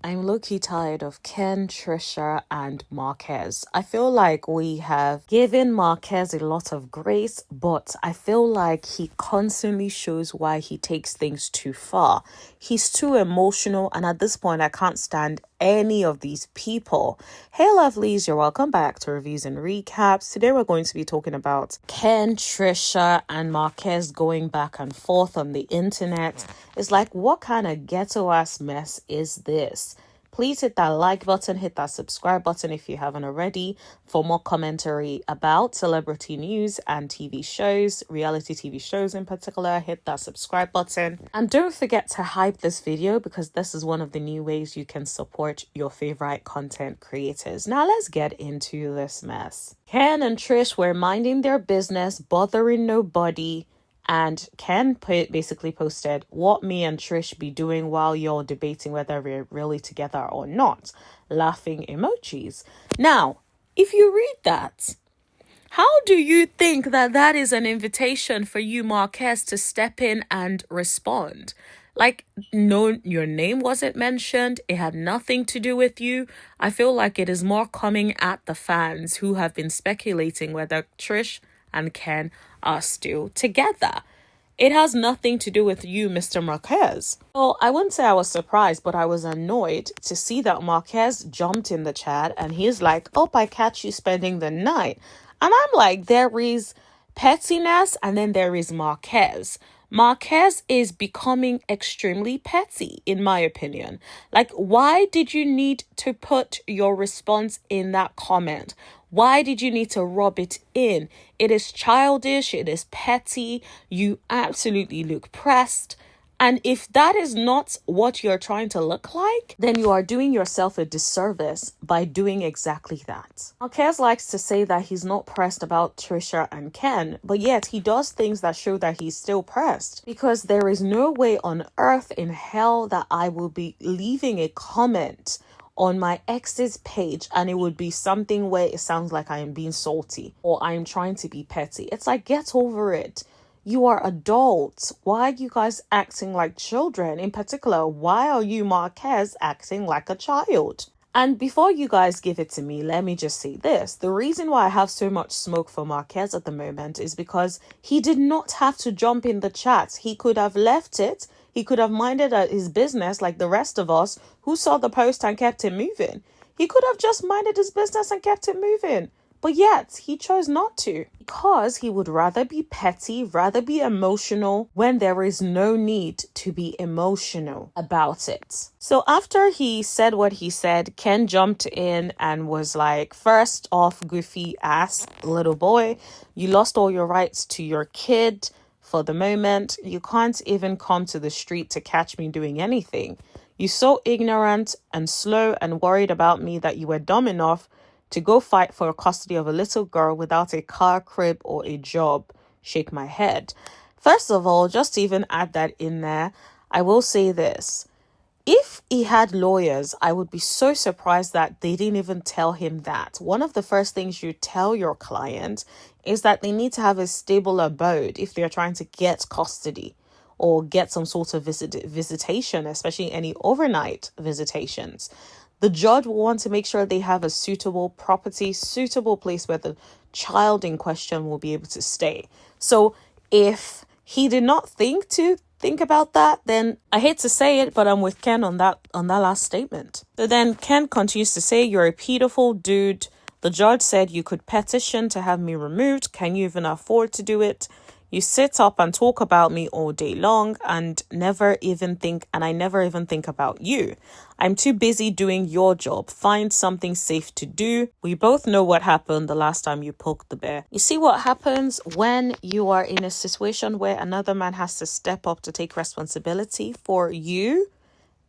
I'm low-key tired of Ken, Trisha, and Marquez. I feel like we have given Marquez a lot of grace, but I feel like he constantly shows why he takes things too far. He's too emotional, and at this point, I can't stand any of these people. Hey lovelies, you're welcome back to Reviews and Recaps. Today we're going to be talking about Ken, Trisha, and Marquez going back and forth on the internet. It's like, what kind of ghetto ass mess is this? Please hit that like button, hit that subscribe button if you haven't already for more commentary about celebrity news and TV shows, reality TV shows in particular. Hit that subscribe button. And don't forget to hype this video because this is one of the new ways you can support your favorite content creators. Now let's get into this mess. Ken and Trish were minding their business, bothering nobody. And Ken basically posted, what me and Trish be doing while you're debating whether we're really together or not. Laughing emojis. Now, if you read that, how do you think that that is an invitation for you, Marquez, to step in and respond? Like, no, your name wasn't mentioned. It had nothing to do with you. I feel like it is more coming at the fans who have been speculating whether Trish and Ken are still together. It has nothing to do with you, Mr. Marquez. Well, I wouldn't say I was surprised, but I was annoyed to see that Marquez jumped in the chat and he's like, oh, I catch you spending the night. And I'm like, there is pettiness and then there is Marquez. Marquez is becoming extremely petty, in my opinion. Like, why did you need to put your response in that comment? Why did you need to rub it in? It is childish. It is petty. You absolutely look pressed. And if that is not what you're trying to look like, then you are doing yourself a disservice by doing exactly that. Marquez likes to say that he's not pressed about Trisha and Ken, but yet he does things that show that he's still pressed. Because there is no way on earth in hell that I will be leaving a comment on my ex's page and it would be something where it sounds like I am being salty or I'm trying to be petty. It's like, get over it. You are adults. Why are you guys acting like children? In particular, why are you, Marquez, acting like a child? And before you guys give it to me, let me just say this. The reason why I have so much smoke for Marquez at the moment is because he did not have to jump in the chat. He could have left it. He could have minded his business like the rest of us who saw the post and kept it moving. He could have just minded his business and kept it moving. But yet, he chose not to because he would rather be petty, rather be emotional when there is no need to be emotional about it. So after he said what he said, Ken jumped in and was like, first off, goofy ass little boy, you lost all your rights to your kid for the moment. You can't even come to the street to catch me doing anything. You're so ignorant and slow and worried about me that you were dumb enough to go fight for custody of a little girl without a car, crib, or a job. Shake my head. First of all, just to even add that in there, I will say this. If he had lawyers, I would be so surprised that they didn't even tell him that. One of the first things you tell your client is that they need to have a stable abode if they're trying to get custody or get some sort of visitation, especially any overnight visitations. The judge will want to make sure they have a suitable property, suitable place where the child in question will be able to stay. So if he did not think about that, then I hate to say it, but I'm with Ken on that last statement. So then Ken continues to say, you're a pedophile dude. The judge said you could petition to have me removed. Can you even afford to do it? You sit up and talk about me all day long and I never even think about you. I'm too busy doing your job. Find something safe to do. We both know what happened the last time you poked the bear. You see what happens when you are in a situation where another man has to step up to take responsibility for you?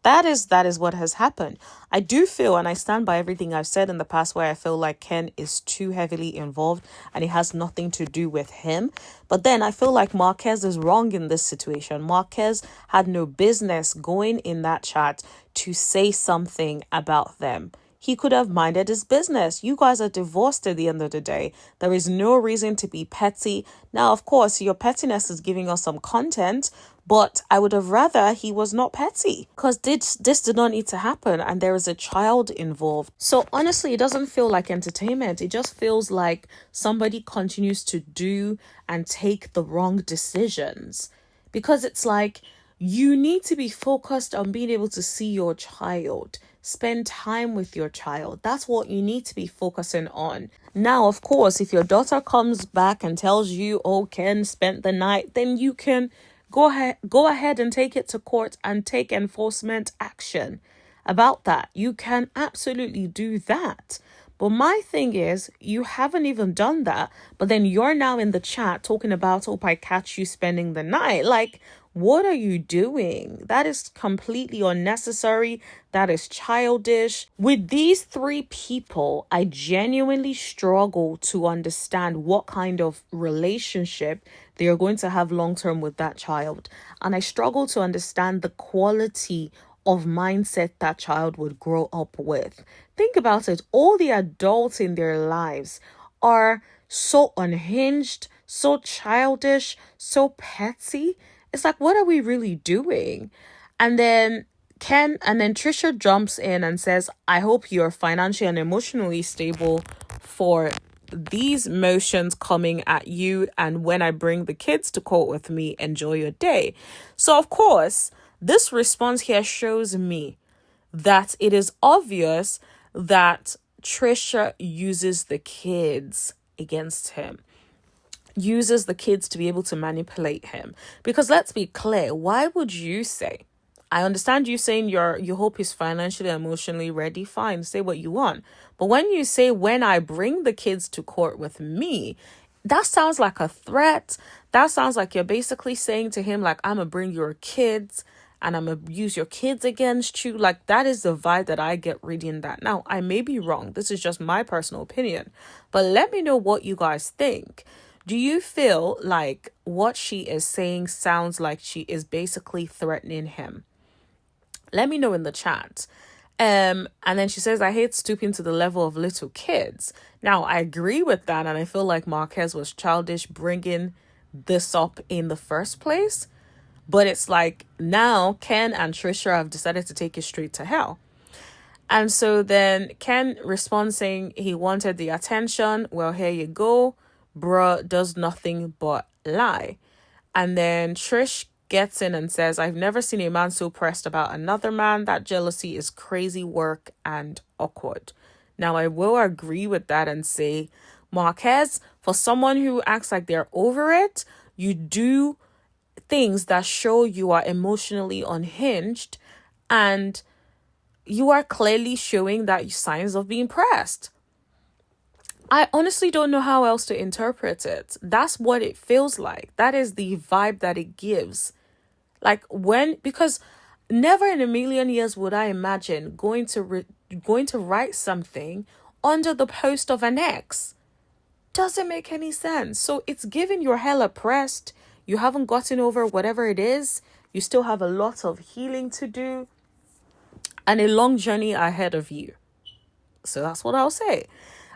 That is what has happened. I do feel, and I stand by everything I've said in the past, where I feel like Ken is too heavily involved and it has nothing to do with him. But then I feel like Marquez is wrong in this situation. Marquez had no business going in that chat to say something about them. He could have minded his business. You guys are divorced at the end of the day. There is no reason to be petty. Now, of course, your pettiness is giving us some content, But I would have rather he was not petty, because this did not need to happen and there is a child involved. So honestly, it doesn't feel like entertainment. It just feels like somebody continues to do and take the wrong decisions. Because it's like, you need to be focused on being able to see your child, spend time with your child. That's what you need to be focusing on. Now, of course, if your daughter comes back and tells you, oh, Ken spent the night, then you can go ahead and take it to court and take enforcement action about that. You can absolutely do that. But my thing is, you haven't even done that, but then you're now in the chat talking about, hope I catch you spending the night. Like, what are you doing? That is completely unnecessary. That is childish. With these three people, I genuinely struggle to understand what kind of relationship they are going to have long term with that child. And I struggle to understand the quality of mindset that child would grow up with. Think about it. All the adults in their lives are so unhinged, so childish, so petty. It's like, what are we really doing? And then Trisha jumps in and says, I hope you're financially and emotionally stable for these motions coming at you. And when I bring the kids to court with me, enjoy your day. So, of course, this response here shows me that it is obvious that Trisha uses the kids against him, uses the kids to be able to manipulate him. Because let's be clear, why would you say, I understand you saying you hope he's financially and emotionally ready, fine, say what you want. But when you say, when I bring the kids to court with me, that sounds like a threat. That sounds like you're basically saying to him, like, I'm going to bring your kids and I'm going to use your kids against you. Like, that is the vibe that I get reading that. Now, I may be wrong. This is just my personal opinion. But let me know what you guys think. Do you feel like what she is saying sounds like she is basically threatening him? Let me know in the chat. And then she says, I hate stooping to the level of little kids. Now, I agree with that. And I feel like Marquez was childish bringing this up in the first place. But it's like, now Ken and Trisha have decided to take it straight to hell. And so then Ken responds saying he wanted the attention. Well, here you go. Bruh does nothing but lie. And then Trish gets in and says, I've never seen a man so pressed about another man. That jealousy is crazy work and awkward. Now, I will agree with that and say, Marquez, for someone who acts like they're over it, you do things that show you are emotionally unhinged, and you are clearly showing that signs of being pressed. I honestly don't know how else to interpret it. That's what it feels like. That is the vibe that it gives. Like, because never in a million years would I imagine going to write something under the post of an ex. Doesn't make any sense. So it's giving you're hella pressed. You haven't gotten over whatever it is. You still have a lot of healing to do and a long journey ahead of you. So that's what I'll say.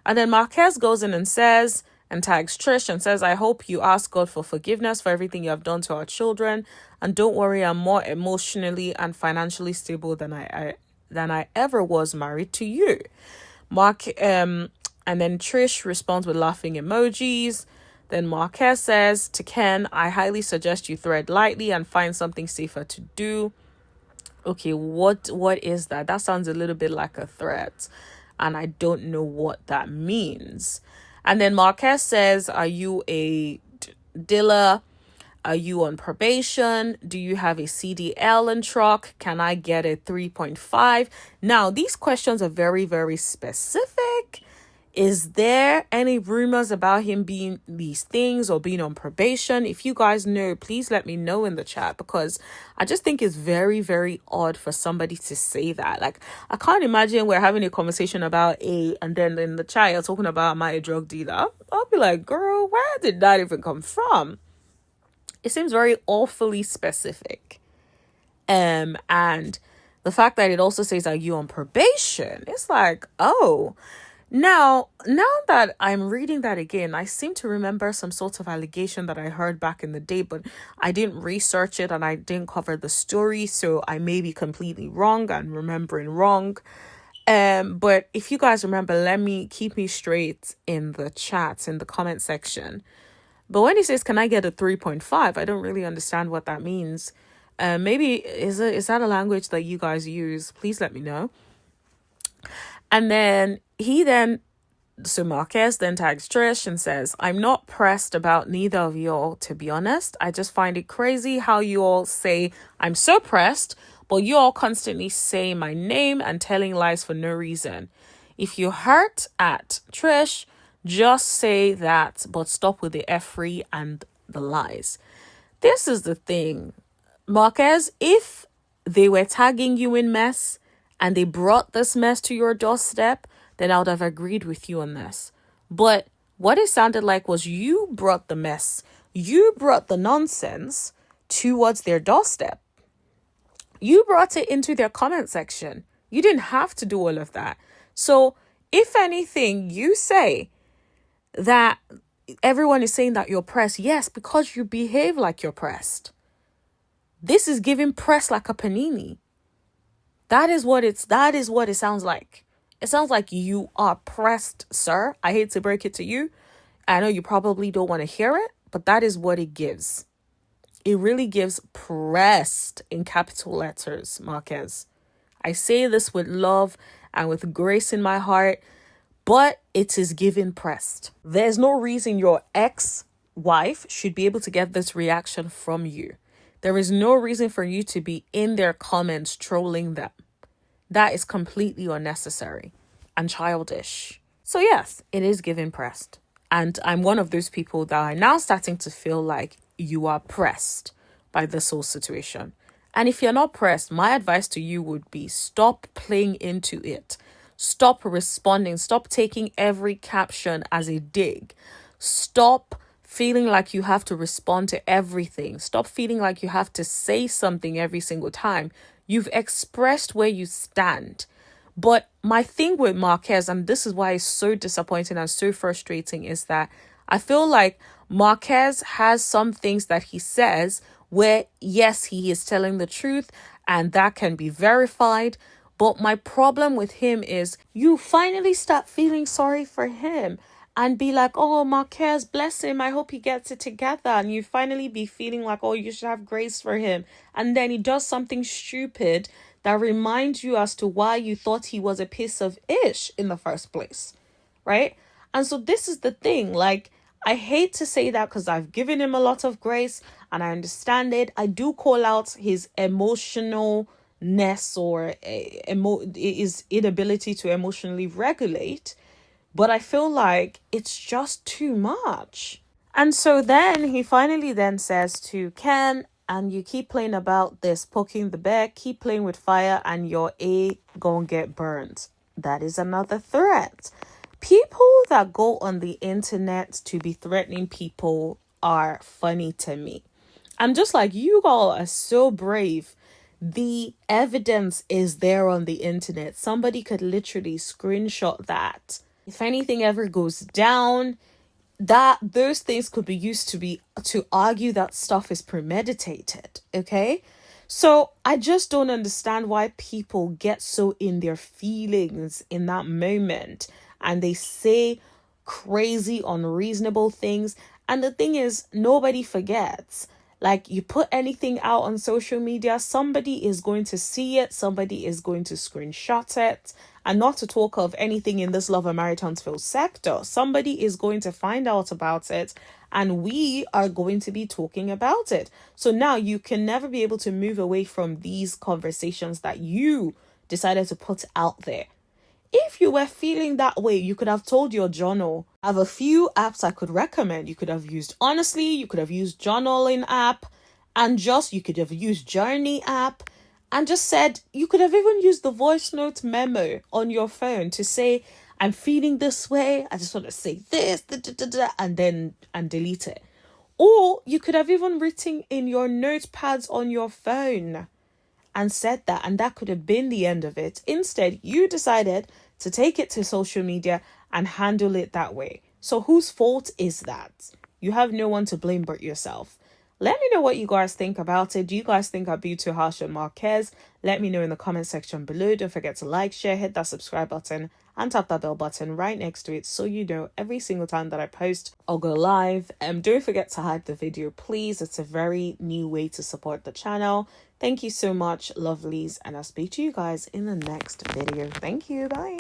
And then Marquez goes in and says, and tags Trish and says, I hope you ask God for forgiveness for everything you have done to our children. And don't worry, I'm more emotionally and financially stable than I ever was married to you. And then Trish responds with laughing emojis. Then Marquez says to Ken, I highly suggest you tread lightly and find something safer to do. Okay, what is that? That sounds a little bit like a threat. And I don't know what that means. And then Marquez says, are you a dealer? Are you on probation? Do you have a CDL and truck? Can I get a 3.5? Now, these questions are very, very specific. Is there any rumors about him being these things or being on probation? If you guys know, please let me know in the chat, because I just think it's very, very odd for somebody to say that. Like, I can't imagine we're having a conversation about and then in the chat you're talking about, am I a drug dealer? I'll be like, girl, where did that even come from? It seems very awfully specific. And the fact that it also says, are you on probation? It's like, oh, Now that I'm reading that again, I seem to remember some sort of allegation that I heard back in the day, but I didn't research it and I didn't cover the story, so I may be completely wrong and remembering wrong. But if you guys remember, keep me straight in the chats in the comment section. But when he says, "Can I get a 3.5?" I don't really understand what that means. Maybe is that a language that you guys use? Please let me know. And then so Marquez then tags Trish and says, "I'm not pressed about neither of y'all, to be honest. I just find it crazy how you all say I'm so pressed, but you all constantly say my name and telling lies for no reason. If you hurt at Trish, just say that, but stop with the F-free and the lies." This is the thing, Marquez, if they were tagging you in mess and they brought this mess to your doorstep, then I would have agreed with you on this. But what it sounded like was you brought the mess. You brought the nonsense towards their doorstep. You brought it into their comment section. You didn't have to do all of that. So if anything, you say that everyone is saying that you're pressed. Yes, because you behave like you're pressed. This is giving press like a panini. That is what it sounds like. It sounds like you are pressed, sir. I hate to break it to you. I know you probably don't want to hear it, but that is what it gives. It really gives pressed in capital letters, Marquez. I say this with love and with grace in my heart, but it is given pressed. There's no reason your ex-wife should be able to get this reaction from you. There is no reason for you to be in their comments trolling them. That is completely unnecessary and childish. So yes, it is given pressed. And I'm one of those people that are now starting to feel like you are pressed by this whole situation. And if you're not pressed, my advice to you would be stop playing into it. Stop responding. Stop taking every caption as a dig. Stop feeling like you have to respond to everything. Stop feeling like you have to say something every single time. You've expressed where you stand. But my thing with Marquez, and this is why it's so disappointing and so frustrating, is that I feel like Marquez has some things that he says where, yes, he is telling the truth and that can be verified. But my problem with him is you finally start feeling sorry for him and be like, "Oh, Marquez, bless him. I hope he gets it together." And you finally be feeling like, "Oh, you should have grace for him." And then he does something stupid that reminds you as to why you thought he was a piece of ish in the first place. Right? And so this is the thing. Like, I hate to say that because I've given him a lot of grace and I understand it. I do call out his emotionalness or his inability to emotionally regulate. But I feel like it's just too much. And so then he finally then says to Ken, "And you keep playing about this, poking the bear, keep playing with fire and your A gonna get burned." That is another threat. People that go on the internet to be threatening people are funny to me. I'm just like, you all are so brave. The evidence is there on the internet. Somebody could literally screenshot that. If anything ever goes down, that those things could be used to argue that stuff is premeditated. Okay? So I just don't understand why people get so in their feelings in that moment and they say crazy, unreasonable things. And the thing is, nobody forgets. Like, you put anything out on social media, somebody is going to see it, somebody is going to screenshot it. And not to talk of anything in this Love and Maritansville sector, somebody is going to find out about it and we are going to be talking about it. So now you can never be able to move away from these conversations that you decided to put out there. If you were feeling that way, you could have told your journal. I have a few apps I could recommend. You could have used Honestly, you could have used journaling app, and you could have used Journey app, and just said, you could have even used the voice note memo on your phone to say, "I'm feeling this way, I just want to say this, and delete it. Or you could have even written in your notepads on your phone and said that, and that could have been the end of it. Instead, you decided to take it to social media and handle it that way. So whose fault is that? You have no one to blame but yourself. Let me know what you guys think about it. Do you guys think I'd be too harsh on Marquez? Let me know in the comment section below. Don't forget to like, share, hit that subscribe button, and tap that bell button right next to it so you know every single time that I post or go live. Don't forget to hype the video, please. It's a very new way to support the channel. Thank you so much, lovelies, and I'll speak to you guys in the next video. Thank you. Bye.